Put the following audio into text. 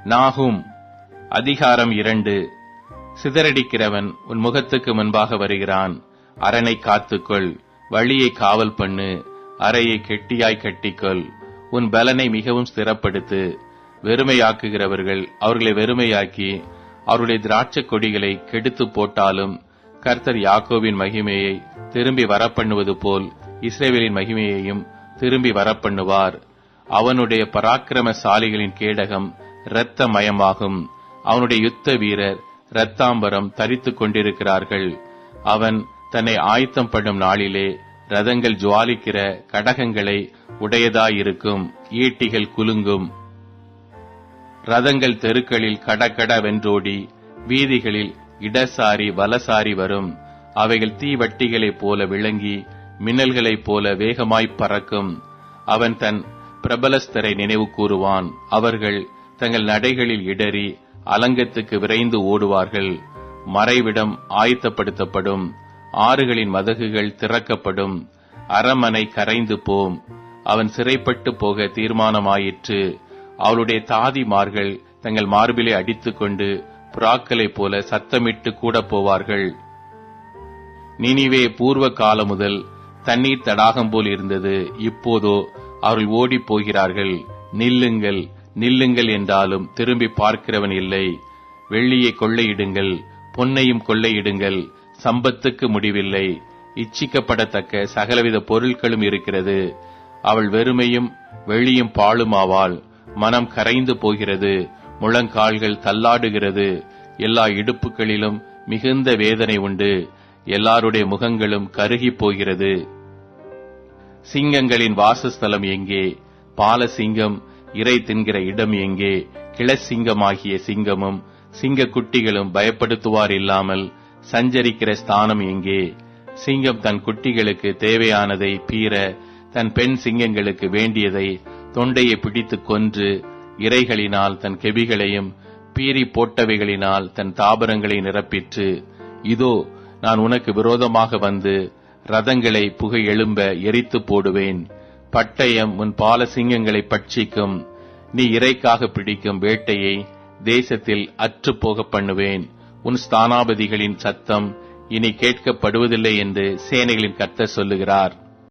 நாகும் அதிகாரம் 2. சிதறடிக்கிறவன் உன் முகத்துக்கு முன்பாக வருகிறான். அரணை காத்துக்கொள், வழியை காவல் பண்ணு, அறையை கெட்டியாய் கட்டிக்கொள். உன் பலனை மிகவும் ஸ்திரப்படுத்து. வெறுமையாக்குகிறவர்கள் அவர்களை வெறுமையாக்கி அவருடைய திராட்சை கொடிகளை கெடுத்து போட்டாலும், கர்த்தர் யாக்கோபின் மகிமையை திரும்பி வரப்பண்ணுவது போல் இஸ்ரவேலின் மகிமையையும் திரும்பி வரப்பண்ணுவார். அவனுடைய பராக்கிரமசாலிகளின் கேடகம் இரத்த மயமாகும். அவனுடைய யுத்த வீரர் இரத்தாம்பரம் தரித்துக் கொண்டிருக்கிறார்கள். அவன் தன்னை ஆயத்தம் பண்ணும் நாளிலே ரதங்கள் ஜுவாலிக்கிற கடகங்களை உடையதாயிருக்கும். ஈட்டிகள் குலுங்கும். ரதங்கள் தெருக்களில் கடகட வென்றோடி வீதிகளில் இடசாரி வலசாரி வரும். அவைகள் தீவட்டிகளைப் போல விளங்கி மின்னல்களைப் போல வேகமாய்ப் பறக்கும். அவன் தன் பிரபலஸ்தரை நினைவு கூறுவான். அவர்கள் தங்கள் நடைகளில் இடறி அலங்கத்துக்கு விரைந்து ஓடுவார்கள். மறைவிடம் ஆயத்தப்படுத்தப்படும். ஆறுகளின் மதகுகள் திறக்கப்படும். அரமனை கரைந்து போம். அவன் சிறைப்பட்டு போக தீர்மானமாயிற்று. அவளுடைய தாதிமார்கள் தங்கள் மார்பிலை அடித்துக் கொண்டு புறாக்களைப் போல சத்தமிட்டு கூட போவார்கள். நினிவே பூர்வ காலம் முதல் தண்ணீர் தடாகம் போல் இருந்தது. இப்போதோ அவர்கள் ஓடி போகிறார்கள். நில்லுங்கள், நில்லுங்கள் என்றாலும் திரும்பி பார்க்கிறவன் இல்லை. வெள்ளியை கொள்ளையிடுங்கள், பொன்னையும் கொள்ளையிடுங்கள், சம்பத்துக்கு முடிவில்லை. இச்சிக்கப்படத்தக்க சகலவித பொருட்களும் இருக்கிறது. அவள் வெறுமையும் வெளியும் பாழுமாவாள். மனம் கரைந்து போகிறது. முழங்கால்கள் தள்ளாடுகிறது. எல்லா இடுப்புகளிலும் மிகுந்த வேதனை உண்டு. எல்லாருடைய முகங்களும் கருகி போகிறது. சிங்கங்களின் வாசஸ்தலம் எங்கே? பாலசிங்கம் இறை தின்கிற இடம் எங்கே? கிளசிங்கமாகிய சிங்கமும் சிங்க குட்டிகளும் பயப்படுத்துவார் இல்லாமல் சஞ்சரிக்கிற ஸ்தானம் எங்கே? சிங்கம் தன் குட்டிகளுக்கு தேவையானதை பீற, தன் பெண் சிங்கங்களுக்கு வேண்டியதை தொண்டையை பிடித்து கொன்று, இரைகளினால் தன் கெபிகளையும் பீறி போட்டவைகளினால் தன் தாபரங்களை நிரப்பிற்று. இதோ நான் உனக்கு விரோதமாக வந்து ரதங்களை புகை எழும்ப எரித்து போடுவேன். பட்டயம் உன் பாலசிங்கங்களை பட்சிக்கும். நீ இறைக்காக பிடிக்கும் வேட்டையை தேசத்தில் அற்று போக பண்ணுவேன். உன் ஸ்தானாபதிகளின் சத்தம் இனி கேட்கப்படுவதில்லை என்று சேனைகளின் கர்த்தர் சொல்லுகிறார்.